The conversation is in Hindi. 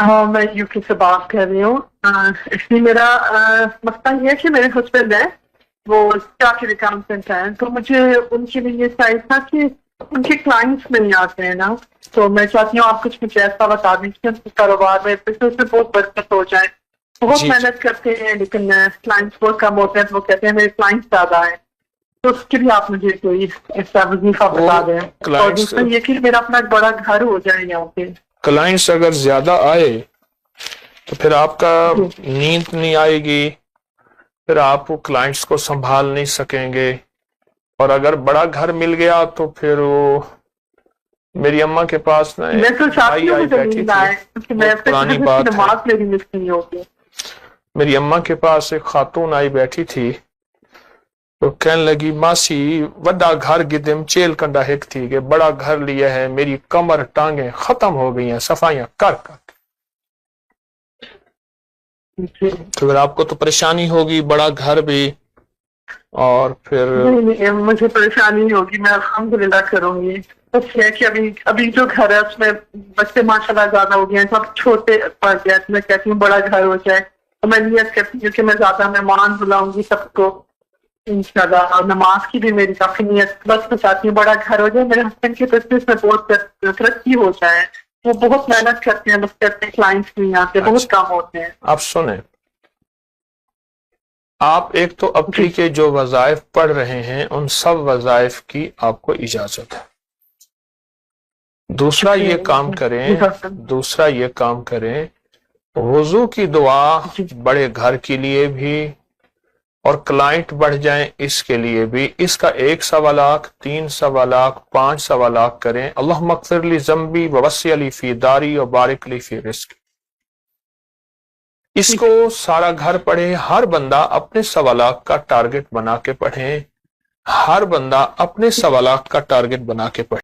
हाँ, मैं यूके से बात कर रही हूँ। इसलिए मेरा मसला ये है कि मेरे हस्बैंड है, वो चार्टर्ड अकाउंटेंट हैं, तो मुझे उनके लिए ये चाहिए था कि उनके क्लाइंट्स नहीं आते हैं ना, तो मैं चाहती हूँ आप कुछ मुझे ऐसा बता दें कि उनके कारोबार में, बिजनेस में बहुत बरकत हो जाए। बहुत जी मेहनत करते हैं लेकिन क्लाइंट्स बहुत कम होते हैं, तो वो कहते हैं मेरे क्लाइंट्स ज्यादा हैं, तो उसके लिए आप मुझे कोई ऐसा वजीफा वो बता दें। और क्लाइंट्स दूसरा ये कि मेरा अपना एक बड़ा घर हो जाए यहाँ पे। क्लाइंट्स अगर ज्यादा आए तो फिर आपका जी। नींद नहीं आएगी, फिर आप क्लाइंट्स को संभाल नहीं सकेंगे। और अगर बड़ा घर मिल गया तो फिर वो मेरी अम्मा के पास ना मैं तो चाहती भाई हूँ आई मुझे बैठी नींद थी, आए, क्योंकि मैं बहुत अपने पुरानी तहज्जुद की बात है। नमाज मेरी मिस नहीं होगी। मेरी अम्मा के पास एक खातून आई बैठी थी, तो कहने लगी मासी वड्डा घर गिदम चेल कंडा हिक थी कि बड़ा घर लिया है, मेरी कमर टांगे खत्म हो गई हैं सफाइयां कर कर। जी। तो फिर आपको तो परेशानी होगी, बड़ा घर भी, और फिर नहीं नहीं, मुझे परेशानी नहीं होगी, मैं अल्हम्दुलिल्लाह करूंगी। बस ये है कि अभी अभी जो घर है उसमें बच्चे माशाल्लाह ज्यादा हो गए हैं, सब छोटे पड़ गए, तो मैं कहती हूँ बड़ा घर हो जाए, तो मैं नियत करती हूँ कि मैं ज्यादा मेहमान बुलाऊंगी सबको इंशाल्लाह। और नमाज की भी मेरी काफी नियत, बस मैं चाहती हूँ बड़ा घर हो जाए, मेरे हस्बैंड की बिजनेस में बहुत तरक्की हो जाए। वो बहुत मेहनत करते हैं, बस कहते हैं क्लाइंट्स नहीं आते, बहुत अच्छा कम होते हैं। आप सुने, आप एक तो जी। अबकी के जो वज़ाइफ पढ़ रहे हैं उन सब वज़ाइफ की आपको इजाजत है। दूसरा ये काम करें, दूसरा ये काम करें, वुजू की दुआ जी। बड़े घर के लिए भी और क्लाइंट बढ़ जाएं इसके लिए भी, इसका 1 सवा लाख, 3 सवा लाख, 5 सवा लाख करें। अल्लाह मगफिरली ज़म्बी ववस्सी अली फी दारी और बारिक ली फी रिस्क। इसको सारा घर पढ़े, हर बंदा अपने 1 सवा लाख का टारगेट बना के पढ़े, हर बंदा अपने 1 सवा लाख का टारगेट बना के पढ़े।